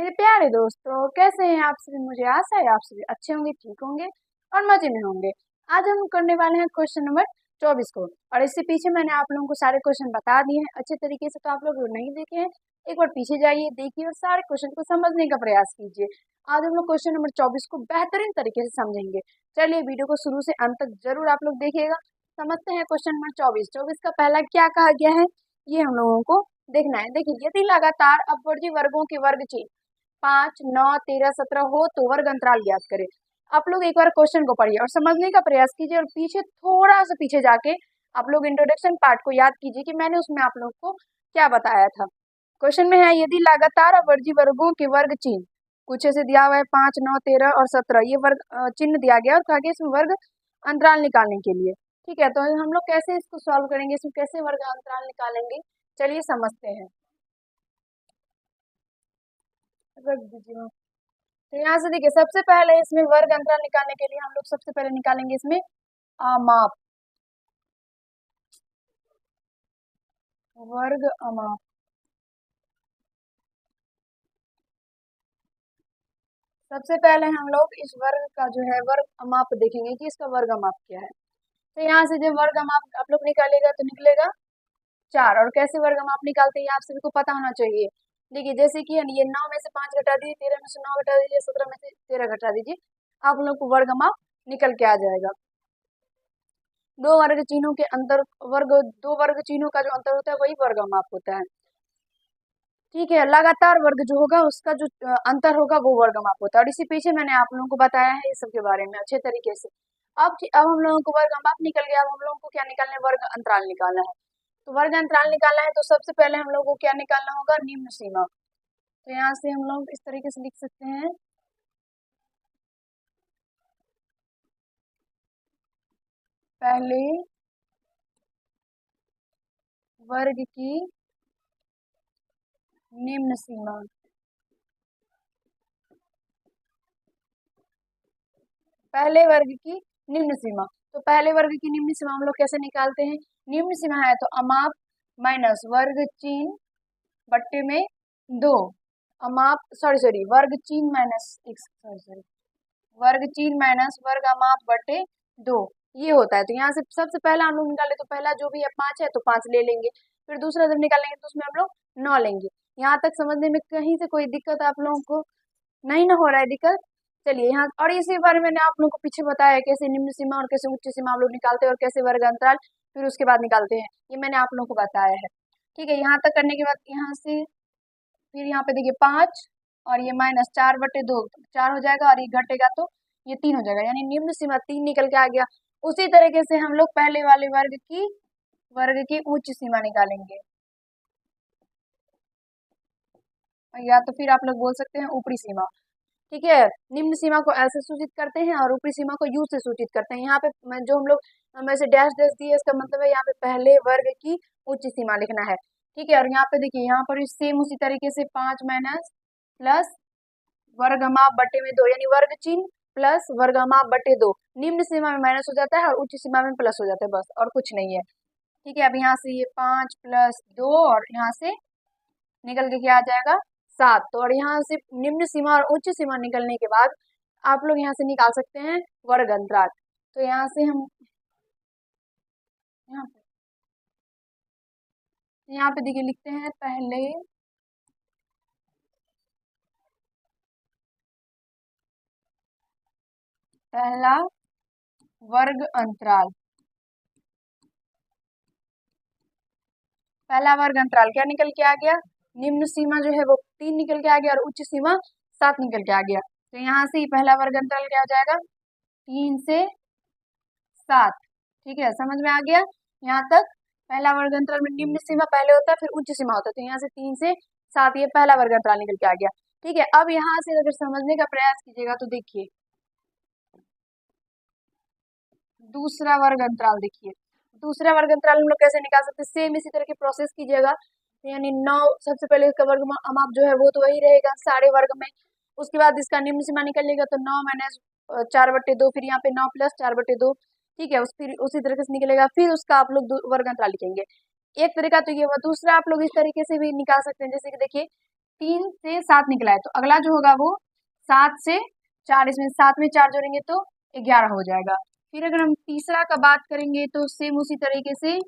मेरे प्यारे दोस्तों, कैसे हैं आप सभी। मुझे आशा है आप सभी अच्छे होंगे, ठीक होंगे और मजे में होंगे। आज हम करने वाले हैं क्वेश्चन नंबर 24 को। और इससे पीछे मैंने आप लोगों को सारे क्वेश्चन बता दिए हैं अच्छे तरीके से, तो आप लोग नहीं देखे हैं एक बार पीछे जाइए, देखिए और सारे क्वेश्चन को समझने का प्रयास कीजिए। आज हम लोग क्वेश्चन नंबर 24 को बेहतरीन तरीके से समझेंगे। चलिए वीडियो को शुरू से अंत तक जरूर आप लोग देखिएगा। समझते हैं क्वेश्चन नंबर 24 का पहला क्या कहा गया है, ये हम लोगों को देखना है। देखिए, यदि लगातार अपवर्ती वर्गों के वर्ग चिन्ह 5, 9, 13, 17 हो तो वर्ग अंतराल ज्ञात करें। आप लोग एक बार क्वेश्चन को पढ़िए और समझने का प्रयास कीजिए, और पीछे थोड़ा सा पीछे जाके आप लोग इंट्रोडक्शन पार्ट को याद कीजिए कि मैंने उसमें आप लोग को क्या बताया था। क्वेश्चन में है, यदि लगातार अपवर्ती वर्गों के वर्ग चिन्ह कुछ ऐसे दिया हुआ है 5, 9, 13 और 17, ये वर्ग चिन्ह दिया गया और कहा गया इसमें वर्ग अंतराल निकालने के लिए। ठीक है, तो हम लोग कैसे इसको सॉल्व करेंगे, इसमें कैसे वर्ग अंतराल निकालेंगे, चलिए समझते हैं। रख दीजिए। तो यहाँ से देखिए, सबसे पहले इसमें वर्ग अंतराल निकालने के लिए हम लोग सबसे पहले निकालेंगे इसमें अमाप, वर्ग अमाप। सबसे पहले हम लोग इस वर्ग का जो है वर्ग अमाप देखेंगे कि इसका वर्ग अमाप क्या है। तो यहाँ से जब वर्ग अमाप आप लोग निकालेगा तो निकलेगा 4। और कैसे वर्ग अमाप निकालते हैं आप सभी को पता होना चाहिए। देखिए, जैसे कि ये 9 में से 5 घटा दीजिए, 13 में से 9 घटा दीजिए, 17 में से 13 घटा दीजिए, आप लोग को वर्ग अमाप निकल के आ जाएगा। दो वर्ग चिन्हों के अंतर दो वर्ग चिन्हों का जो अंतर होता है वही वर्ग माप होता है। ठीक है, लगातार वर्ग जो होगा उसका जो अंतर होगा वो वर्ग माप होता है। और इसी पीछे मैंने आप लोगों को बताया है इस सब के बारे में अच्छे तरीके से। अब हम लोगों को वर्ग माप निकल गया। अब हम लोगों को क्या निकालना है, वर्ग अंतराल निकालना है। तो वर्ग अंतराल निकालना है तो सबसे पहले हम लोगों को क्या निकालना होगा, निम्न सीमा। तो यहाँ से हम लोग इस तरीके से लिख सकते हैं, पहले वर्ग की निम्न सीमा। पहले वर्ग की निम्न सीमा। तो पहले वर्ग की निम्न सीमा हम लोग कैसे निकालते हैं, निम्न सीमा है तो अमाप माइनस वर्ग चिन्ह बट्टे में 2। अमाप सॉरी वर्ग चिन्ह माइनस वर्ग चिन्ह माइनस वर्ग अमाप बटे 2, ये होता है। तो यहाँ से सबसे पहला हम लोग निकाले तो पहला जो भी है 5 है तो 5 ले लेंगे। फिर दूसरा जब निकालेंगे तो उसमें हम लोग 9 लेंगे। यहाँ तक समझने में कहीं से कोई दिक्कत आप लोगों को नहीं ना हो रहा है दिक्कत। चलिए यहाँ, और इसी बारे में मैंने आप लोगों को पीछे बताया है कैसे निम्न सीमा और कैसे उच्च सीमा हम लोग निकालते हैं और कैसे वर्ग अंतराल फिर उसके बाद निकालते हैं, ये मैंने आप लोगों को बताया है। ठीक है, यहाँ तक करने के बाद यहाँ से फिर यहाँ पे देखिए 5 और ये माइनस 4/2, 4 हो जाएगा और ये घटेगा तो ये 3 हो जाएगा, यानी निम्न सीमा 3 निकल के आ गया। उसी तरीके से हम लोग पहले वाले वर्ग की उच्च सीमा निकालेंगे, या तो फिर आप लोग बोल सकते हैं ऊपरी सीमा। ठीक है, निम्न सीमा को ऐसे सूचित करते हैं और ऊपरी सीमा को यू से सूचित करते हैं। यहाँ पे जो हम लोग में से डैश डैश दिए, इसका मतलब है यहाँ पे पहले वर्ग की उच्च सीमा लिखना है। ठीक है, और यहाँ पे देखिए, यहाँ पर सेम उसी तरीके से 5 माइनस प्लस वर्गमाप बटे में 2, यानी वर्ग चिन्ह प्लस वर्गमाप बटे 2। निम्न सीमा में माइनस हो जाता है और उच्च सीमा में प्लस हो जाता है, बस और कुछ नहीं है। ठीक है, अब यहाँ से ये 5 + 2 और यहाँ से निकल के क्या आ जाएगा 7। तो और यहाँ से निम्न सीमा और उच्च सीमा निकलने के बाद आप लोग यहाँ से निकाल सकते हैं वर्ग अंतराल। तो यहाँ से हम यहाँ पे देखिए लिखते हैं पहला वर्ग अंतराल। पहला वर्ग अंतराल क्या निकल के आ गया, निम्न सीमा जो है वो 3 निकल के आ गया और उच्च सीमा 7 निकल के आ गया। तो यहाँ से ही पहला वर्ग अंतराल क्या हो जाएगा, 3 से 7। ठीक है, समझ में आ गया यहाँ तक। पहला वर्ग अंतराल में निम्न सीमा पहले होता है फिर उच्च सीमा होता है, तो यहाँ से 3 से 7 ये पहला वर्ग अंतराल निकल के आ गया। ठीक है, अब यहाँ से अगर समझने का प्रयास कीजिएगा तो देखिए दूसरा वर्ग अंतराल। देखिए दूसरा वर्ग अंतराल हम लोग कैसे निकाल सकते हैं, सेम इसी तरह की प्रोसेस कीजिएगा। यानी 9 सबसे पहले इसका वर्ग अमाप जो है वो तो वही रहेगा सारे वर्ग में। उसके बाद इसका निम्न सीमा निकलेगा तो 9 माइनस 4/2, फिर यहाँ पे 9 + 4/2। ठीक है, फिर उसी तरीके से निकलेगा, फिर उसका आप लोग वर्ग अंतराल लिखेंगे। एक तरीका तो ये हुआ, दूसरा आप लोग इस तरीके से भी निकाल सकते हैं। जैसे कि देखिए 3 से 7 निकला है, तो अगला जो होगा वो 7 से 4, इसमें 7 में 4 जोड़ेंगे तो 11 हो जाएगा। फिर अगर हम तीसरा का बात करेंगे तो सेम उसी तरीके से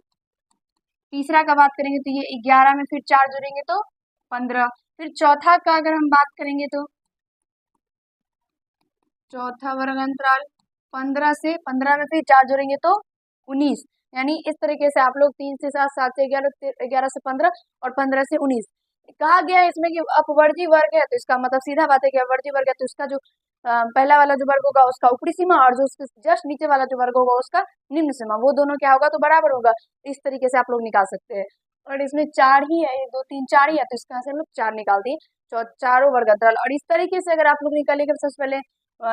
तीसरा का बात करेंगे तो ये 11 में फिर 4 जोड़ेंगे तो 15। फिर चौथा का अगर हम बात करेंगे तो चौथा वर्ग अंतराल 15 से 15 में फिर 4 जोड़ेंगे तो 19। यानी इस तरीके से आप लोग 3 से 7, 7 से 11, 11 से 15 और 15 से 19 कहा गया है इसमें कि अपवर्जी वर्ग है, तो इसका मतलब सीधा बात है कि अपवर्जी वर्ग है तो इसका जो पहला वाला जो वर्ग होगा उसका ऊपरी सीमा और जो उसके जस्ट नीचे वाला जो वर्ग होगा उसका निम्न सीमा, वो दोनों क्या होगा तो बराबर होगा। इस तरीके से आप लोग निकाल सकते हैं। और इसमें 4 ही है, 1 2 3 4 ही है, तो इसका से हम लोग 4 निकाल दिए, चारों वर्ग अंतराल। और इस तरीके से अगर आप लोग निकालेंगे सबसे पहले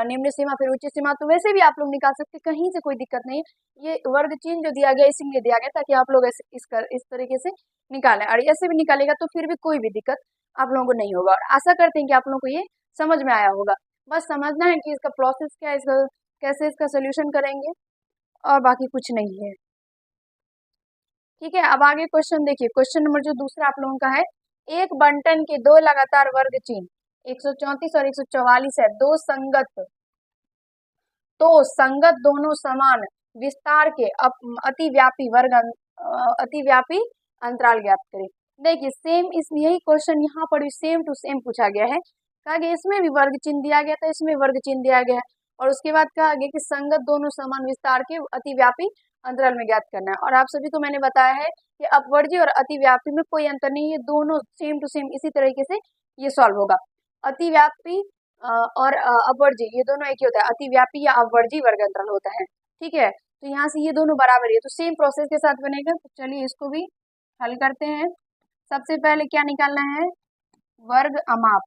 निम्न सीमा फिर उच्च सीमा, तो वैसे भी आप लोग निकाल सकते, कहीं से कोई दिक्कत नहीं है। ये वर्ग चिन्ह जो दिया गया इसीलिए दिया गया ताकि आप लोग इस तरीके से निकालें, और ऐसे भी निकालेगा तो फिर भी कोई भी दिक्कत आप लोगों को नहीं होगा। और आशा करते हैं कि आप लोगों को ये समझ में आया होगा। बस समझना है कि इसका प्रोसेस क्या है, इसका कैसे इसका सोल्यूशन करेंगे, और बाकी कुछ नहीं है। ठीक है, अब आगे क्वेश्चन देखिए। क्वेश्चन नंबर जो दूसरा आप लोगों का है, एक बंटन के दो लगातार वर्ग चिन्ह 134 और 144 है, दो संगत तो संगत दोनों समान विस्तार के अतिव्यापी अतिव्यापी अंतराल ज्ञात करें। देखिए सेम इस यही क्वेश्चन यहाँ पर भी सेम टू सेम पूछा गया है। कहा गया इसमें भी वर्ग चिन्ह दिया गया था, इसमें वर्ग चिन्ह दिया गया है, और उसके बाद कहा गया कि संगत दोनों समान विस्तार के अतिव्यापी अंतराल में ज्ञात करना है। और आप सभी को मैंने बताया है कि अपवर्जी और अतिव्यापी में कोई अंतर नहीं है, दोनों सेम टू सेम इसी तरीके से ये सॉल्व होगा। अतिव्यापी और अपवर्जी ये दोनों एक ही होता है, अतिव्यापी या अपवर्जी वर्ग अंतराल होता है। ठीक है, तो यहाँ से ये दोनों बराबर है, तो सेम प्रोसेस के साथ बनेगा। तो चलिए इसको भी हल करते हैं। सबसे पहले क्या निकालना है, वर्ग अमाप।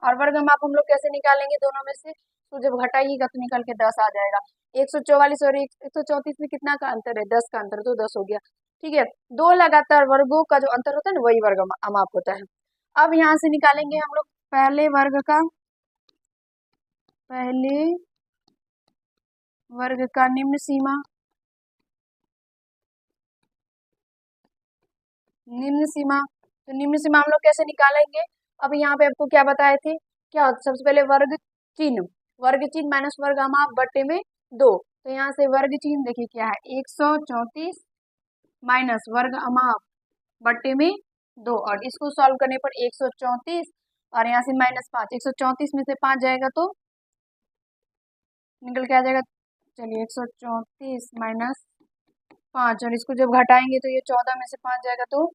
और वर्ग अमाप हम लोग कैसे निकालेंगे, दोनों में से तो जब घटाइएगा तो निकल के 10 आ जाएगा। 144 और 134 में कितना का अंतर है, 10 का अंतर, तो 10 हो गया। ठीक है, दो लगातार वर्गों का जो अंतर होता है ना वही वर्ग अमाप होता है। अब यहाँ से निकालेंगे हम लोग पहले वर्ग का निम्न सीमा। तो निम्न सीमा हम लोग कैसे निकालेंगे, अब यहाँ पे आपको क्या बताए थे, क्या सबसे पहले वर्ग चिन्ह माइनस वर्ग अमाप बट्टे में 2। तो यहाँ से वर्ग चिन्ह देखिए क्या है, 134 माइनस वर्ग अमाप बट्टे में 2, और इसको सॉल्व करने पर 134 और यहाँ से -5, 134 में से 5 जाएगा तो निकल के आ जाएगा। चलिए 134 -5, और इसको जब घटाएंगे तो ये 14 में से 5 जाएगा तो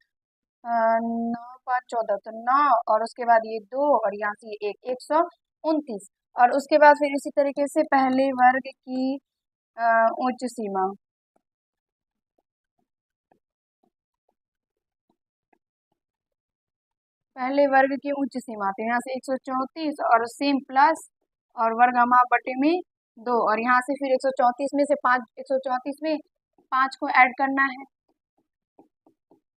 9 5 14, तो 9, और उसके बाद ये 2 और यहाँ से ये 129, और उसके बाद फिर इसी तरीके से पहले वर्ग की उच्च सीमा। पहले वर्ग की उच्च सीमा, तो यहाँ से 134 और सेम प्लस और वर्ग अमाप बटे में 2, और यहाँ से फिर 134 में से 5, 134 में 5 को ऐड करना है।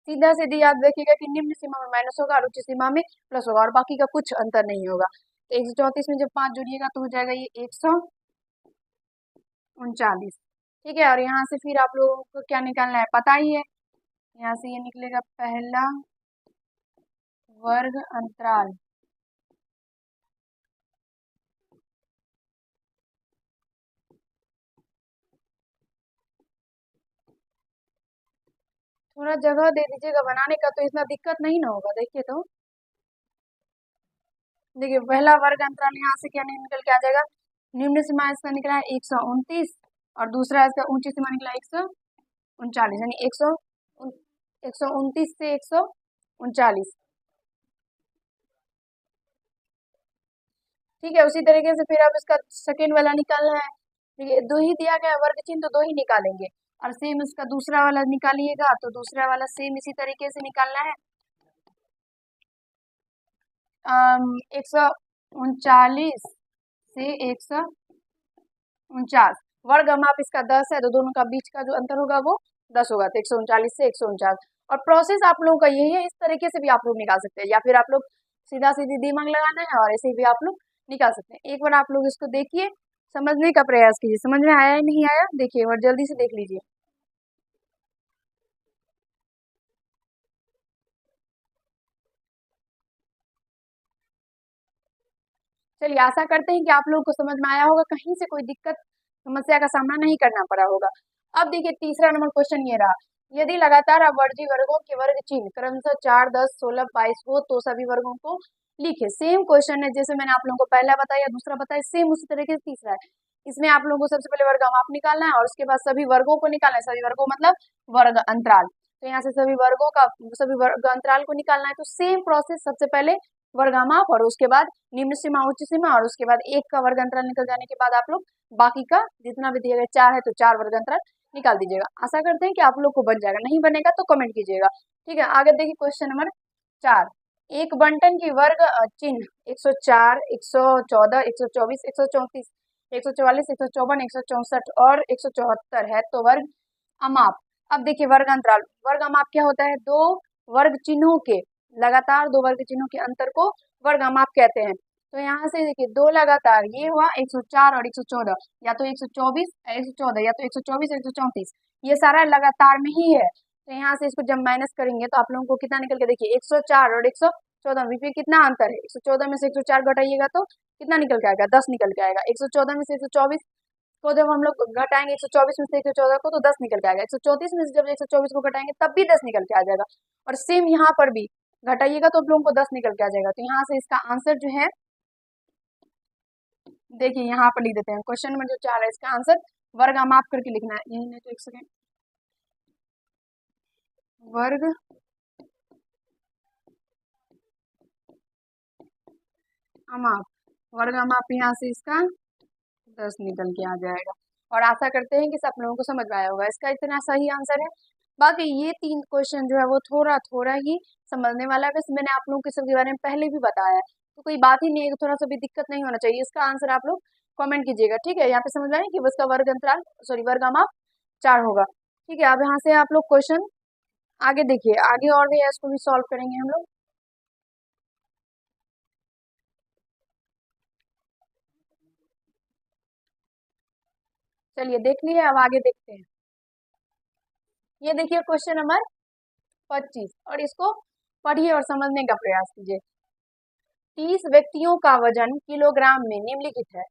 सीधा सीधी याद रखिएगा कि निम्न सीमा में माइनस होगा और उच्च सीमा में प्लस होगा, और बाकी का कुछ अंतर नहीं होगा। तो 134 में जब 5 जोड़िएगा तो हो जाएगा ये 139। ठीक है, और यहाँ से फिर आप लोगों को क्या निकालना है पता ही है, यहाँ से ये निकलेगा पहला वर्ग अंतराल थोड़ा जगह दे दीजिएगा बनाने का, तो इतना दिक्कत नहीं ना होगा। देखिए तो देखिए पहला वर्ग अंतराल यहाँ से क्या निकल के आ जाएगा, निम्न सीमा इसका निकला है 129 और दूसरा इसका ऊंची सीमा निकला 139, यानी 129 से 139। ठीक है, उसी तरीके से फिर अब इसका सेकेंड वाला निकालना है। ठीक है, 2 ही दिया गया वर्ग चिन्ह तो 2 ही निकालेंगे, और सेम इसका दूसरा वाला निकालिएगा तो दूसरा वाला सेम इसी तरीके से निकालना है। 139 से 149, वर्ग अमाप इसका 10 है, तो दोनों का बीच का जो अंतर होगा वो 10 होगा, तो 139 से 149। और प्रोसेस आप लोगों का यही है, इस तरीके से भी आप लोग निकाल सकते हैं, या फिर आप लोग सीधा सीधी दिमाग लगाना है और ऐसे भी आप लोग निकाल सकते हैं। एक बार आप लोग इसको देखिए, समझने का प्रयास कीजिए, समझ में आया या नहीं आया देखिए, और जल्दी से देख लीजिए। चलिए आशा करते हैं कि आप लोगों को समझ में आया होगा, कहीं से कोई दिक्कत समस्या का सामना नहीं करना पड़ा होगा। अब देखिए तीसरा नंबर क्वेश्चन ये रहा, यदि लगातार अवर्जी वर्गों के वर्ग चिन्ह क्रमशः 4, 10, 16, 22 हो तो सभी वर्गों को लिखे। सेम क्वेश्चन है जैसे मैंने आप लोगों को पहला बताया, दूसरा बताया, सेम उसी तरीके से तीसरा है। इसमें आप लोगों को सबसे पहले वर्ग माप निकालना है और उसके बाद सभी वर्गों को निकालना है। सभी वर्गों मतलब वर्ग अंतराल। तो यहाँ से सभी वर्ग अंतराल को निकालना है। तो सेम प्रोसेस, सबसे पहले वर्गामाप और उसके बाद निम्न सीमा, उच्च सीमा और उसके बाद 1 का वर्ग अंतराल निकल जाने के बाद आप लोग बाकी का जितना भी दिया गया 4 है तो 4 वर्ग अंतराल निकाल दीजिएगा। आशा करते हैं कि आप लोग को बन जाएगा, नहीं बनेगा तो कमेंट कीजिएगा। ठीक है, आगे देखिए क्वेश्चन नंबर 4। एक बंटन की वर्ग चिन्ह 104, 114, 124, 134, 144, 154, 164 और 174 है तो वर्ग अमाप। अब देखिए वर्ग अंतराल, वर्ग अमाप क्या होता है? दो वर्ग चिन्हों के, लगातार दो वर्ग चिन्हों के अंतर को वर्ग अमाप कहते हैं। तो यहाँ से देखिए दो लगातार, ये हुआ 104 और 114, या तो 124 114, या तो 124 134, ये सारा लगातार में ही है। तो यहाँ से इसको जब माइनस करेंगे तो आप लोगों को कितना निकल के, देखिए 104 और 114 बीच में कितना अंतर है? 114 में से 104 घटाइएगा तो कितना निकल के आएगा? 10 निकल के आएगा। 114 में से 124 को जब हम लोग घटाएंगे 124 में से 114 को तो 10 निकल के आएगा। 134 में से जब 124 को घटाएंगे तब भी 10 निकल के आ जाएगा। और सेम यहाँ पर भी घटाइएगा तो आप लोगों को 10 निकल के आ जाएगा। तो यहाँ से इसका आंसर जो है, देखिए यहाँ पर लिख देते हैं, क्वेश्चन नंबर जो 4 है इसका आंसर वर्ग अमाप करके लिखना है। यही नहीं तो एक सेकेंड, वर्ग अमाप, वर्ग अमाप यहाँ से इसका 10 निकल के आ जाएगा। और आशा करते हैं कि सब लोगों को समझ में आया होगा, इसका इतना सही आंसर है। बाकी ये 3 क्वेश्चन जो है वो थोड़ा थोड़ा ही समझने वाला है, वैसे मैंने आप लोगों के सबके बारे में पहले भी बताया है, तो कोई बात ही नहीं है, थोड़ा सा भी दिक्कत नहीं होना चाहिए। इसका आंसर आप लोग कमेंट कीजिएगा। ठीक है, यहाँ पे समझ आए कि उसका वर्ग अंतराल वर्ग अमाप 4 होगा। ठीक है, अब यहाँ से आप लोग क्वेश्चन आगे देखिए, आगे और भी है, इसको भी सॉल्व करेंगे हम लोग। चलिए देख लिए, अब आगे देखते हैं। ये देखिए क्वेश्चन नंबर 25 और इसको पढ़िए और समझने का प्रयास कीजिए। 30 व्यक्तियों का वजन किलोग्राम में निम्नलिखित है।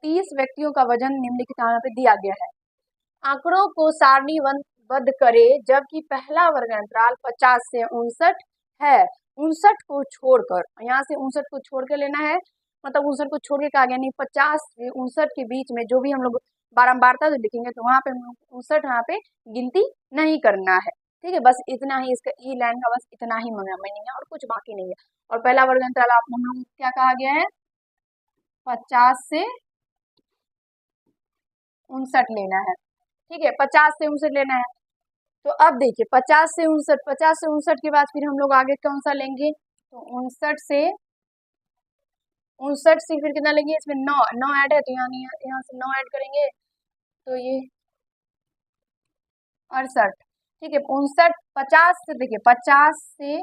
30 व्यक्तियों का वजन निम्नलिखित यहाँ पे दिया गया है। आंकड़ों को सारणीबद्ध करे जबकि पहला वर्ग अंतराल 50 से 59 है। 59 को छोड़कर, यहाँ से 59 को छोड़ के लेना है, मतलब 59 को छोड़ के कहा गया, नहीं 50 से 59 के बीच में जो भी हम लोग बारंबारता जो लिखेंगे तो वहां पे 59 यहाँ पे गिनती नहीं करना है। ठीक है, बस इतना ही, इसका ही लाइन का बस इतना ही मीनिंग है और कुछ बाकी नहीं है। और पहला वर्ग अंतराल आप हम लोग क्या कहा गया है? 50 से 59 लेना है। ठीक है, 50 से 59 लेना है। तो अब देखिए 50 से 59 के बाद फिर हम लोग आगे कौन सा लेंगे? तो 59 से फिर कितना लेंगे? इसमें 9 9 ऐड है तो यहाँ से 9 ऐड करेंगे तो ये 68। ठीक है, 59 50 से, देखिए 50 से,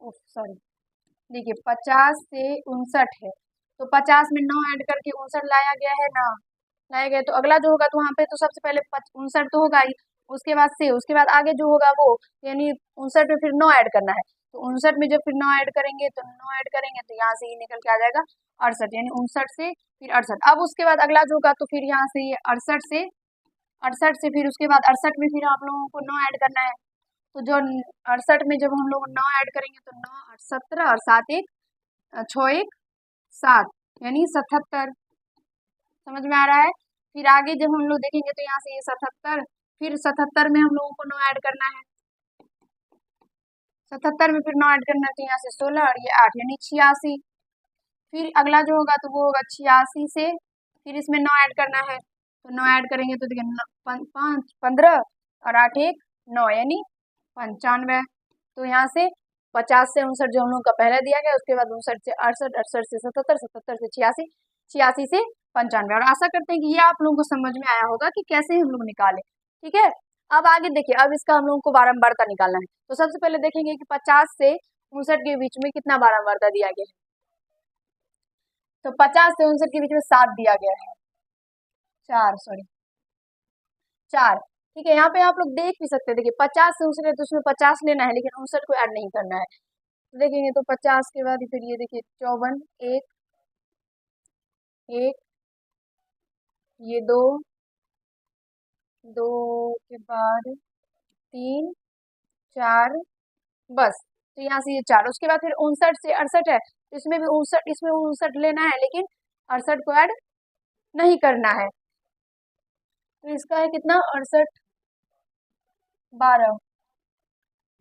सॉरी, देखिए 50 से 59 है तो 50 में 9 ऐड करके 59 लाया गया है ना, लाया गया। तो अगला जो होगा तो वहाँ पे तो सबसे पहले 59 तो होगा ही, उसके बाद आगे जो होगा वो, यानी 59 में फिर 9 ऐड करना है। तो 59 में जब फिर 9 ऐड करेंगे तो यहाँ से ये निकल के आ जाएगा 68, यानी 59 से फिर 68। अब उसके बाद अगला जो होगा तो फिर यहाँ से ये 68 से फिर उसके बाद 68 में फिर आप लोगों को 9 ऐड करना है। तो जो 68 में जब हम लोग 9 ऐड करेंगे तो 9 8 17 और 7 1 6 1 7, यानी 77। समझ में आ रहा है? फिर आगे जब हम लोग देखेंगे तो यहाँ से ये 77, फिर 77 में हम लोगों को 9 ऐड करना है। 77 में फिर 9 ऐड करना है तो यहाँ से 16 और ये 8, यानी 86। फिर अगला जो होगा तो वो होगा 86 से फिर इसमें 9 ऐड करना है। तो 9 ऐड करेंगे तो देखिए 5 15 और 8 1 9, यानी 95। तो यहाँ से 50 से 59 जो हम लोग का पहले दिया गया, उसके बाद 59 से 68, 68 से 77, 77 से 86, 86 से 95। और आशा करते हैं कि ये आप लोगों को समझ में आया होगा कि कैसे हम लोग निकालें। ठीक है, अब आगे देखिए, अब इसका हम लोगों को बारंबारता निकालना है। तो सबसे पहले देखेंगे कि 50 से 59 के बीच में कितना बारंबारता दिया गया है। तो 50 से 59 के बीच में 7 दिया गया है, 4। ठीक है, यहाँ पे आप लोग देख भी सकते हैं, देखिए 50 से 59 तो उसमें 50 लेना है लेकिन 59 को ऐड नहीं करना है। तो देखेंगे तो 50 के बाद फिर ये देखिए 54 1 एक, ये दो, दो के बाद तीन, चार, बस। तो यहाँ से ये चार, उसके बाद फिर 59 से 68 है, तो इसमें भी 59, इसमें 59 लेना है, लेकिन 68 को ऐड नहीं करना है। तो इसका है कितना, 68, 12।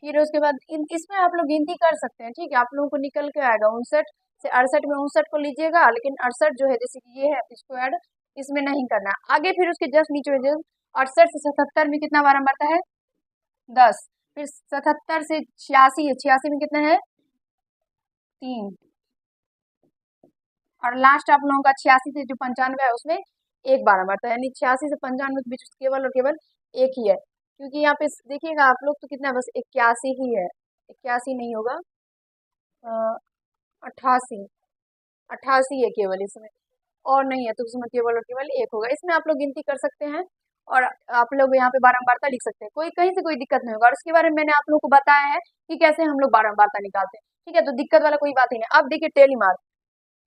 फिर उसके बाद इसमें आप लोग गिनती कर सकते हैं, ठीक है, आप लोगों को निकल के आएगा 59 से 68 में 59 को लीजिएगा, लेकिन 68 जो है जैसे कि ये है इसको ऐड इसमें नहीं करना। आगे फिर उसके जस्ट नीचे जो 68 से 77 में कितना बारह बढ़ता है, 10। फिर 77 से 86 है, 86 में कितना है, 3। और लास्ट आप लोगों का 86 से जो 95 है उसमें एक बारह बढ़ता है, यानी 86 से 95 के बीच केवल और केवल एक ही है। क्योंकि यहाँ पे देखिएगा आप लोग तो कितना है, बस 81 ही है, 81 नहीं होगा, 88, 88 है केवल इसमें, और नहीं है, तो उसमें केवल और केवल एक होगा। इसमें आप लोग गिनती कर सकते हैं और आप लोग यहाँ पे बारंबारता लिख सकते हैं, कोई कहीं से कोई दिक्कत नहीं होगा। और उसके बारे में मैंने आप लोगों को बताया है कि कैसे हम लोग बारंबारता निकालते हैं, ठीक है, तो दिक्कत वाला कोई बात ही नहीं। अब देखिए टेलीमार्क,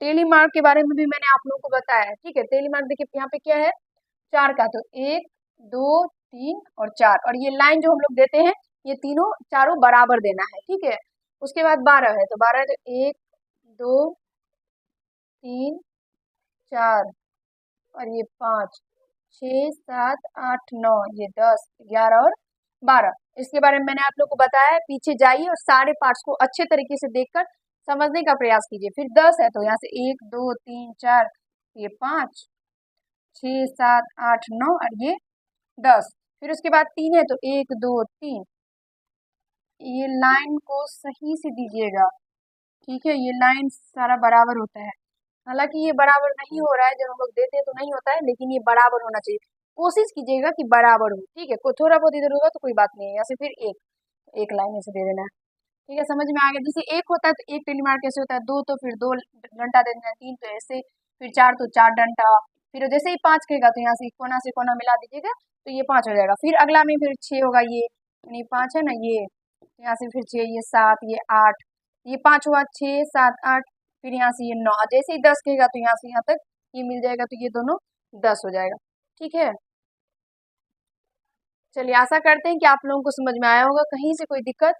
टेलीमार्क के बारे में भी मैंने आप लोगों को बताया है, ठीक है। टेलीमार्क देखिए यहाँ पे क्या है, चार का, तो एक, दो, तीन और चार, और ये लाइन जो हम लोग देते हैं ये तीनों चारों बराबर देना है, ठीक है। उसके बाद 12 है, तो 12 है, तो एक, दो, तीन, चार, और ये पाँच, छः, सात, आठ, नौ, ये 10, 11 और 12। इसके बारे में मैंने आप लोग को बताया है, पीछे जाइए और सारे पार्ट्स को अच्छे तरीके से देखकर समझने का प्रयास कीजिए। फिर 10 है, तो यहाँ से एक, दो, तीन, चार, ये पाँच, छः, सात, आठ, नौ और ये 10। फिर उसके बाद 3 है, तो एक, दो, तीन, ये लाइन को सही से दीजिएगा, ठीक है, ये लाइन सारा बराबर होता है। हालांकि ये बराबर नहीं हो रहा है, जब हम लोग देते हैं तो नहीं होता है, लेकिन ये बराबर होना चाहिए। कोशिश कीजिएगा कि बराबर हो, ठीक है, कोई थोड़ा बहुत इधर होगा तो कोई बात नहीं है, या फिर एक, एक लाइन ऐसे दे देना है, ठीक है, समझ में आ गया। जैसे एक होता है तो एक टेलीमार्क कैसे होता है, दो तो फिर दो डंडा दे देना है, तीन तो ऐसे, फिर चार तो चार डंडा, फिर जैसे ही पाँच कहेगा तो यहाँ से कोना मिला दीजिएगा, तो ये पाँच हो जाएगा। फिर अगला में फिर छः होगा, ये यानी पाँच है ना, ये यहाँ से फिर छः, ये सात, ये आठ, ये पाँच हुआ, छः, सात, आठ, फिर यहाँ से ये नौ, जैसे ही 10 कहेगा तो यहाँ से यहाँ तक ये मिल जाएगा, तो ये दोनों 10 हो जाएगा, ठीक है। चलिए आशा करते हैं कि आप लोगों को समझ में आया होगा, कहीं से कोई दिक्कत,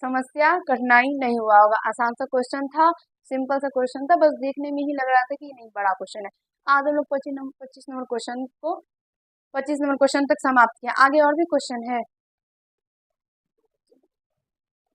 समस्या, कठिनाई नहीं हुआ होगा। आसान सा क्वेश्चन था, सिंपल सा क्वेश्चन था, बस देखने में ही लग रहा था कि नहीं बड़ा क्वेश्चन है। आज हम लोग 25 नंबर क्वेश्चन को 25 नंबर क्वेश्चन तक समाप्त किया, आगे और भी क्वेश्चन है,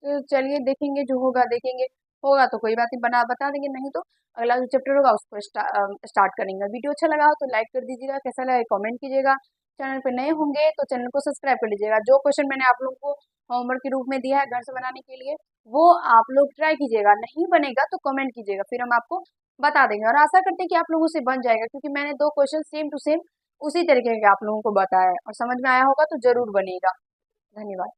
तो चलिए देखेंगे, जो होगा देखेंगे, होगा तो कोई बात नहीं, बता देंगे, नहीं तो अगला जो चैप्टर होगा उसको स्टार्ट करेंगे। वीडियो अच्छा लगा हो तो लाइक कर दीजिएगा, कैसा लगा कमेंट कीजिएगा, चैनल पे नए होंगे तो चैनल को सब्सक्राइब कर लीजिएगा। जो क्वेश्चन मैंने आप लोगों को होमवर्क के रूप में दिया है घर से बनाने के लिए, वो आप लोग ट्राई कीजिएगा, नहीं बनेगा तो कमेंट कीजिएगा, फिर हम आपको बता देंगे। और आशा करते हैं कि आप लोगों से बन जाएगा, क्योंकि मैंने दो क्वेश्चन सेम टू सेम उसी तरीके के आप लोगों को बताया है, और समझ में आया होगा तो जरूर बनेगा। धन्यवाद।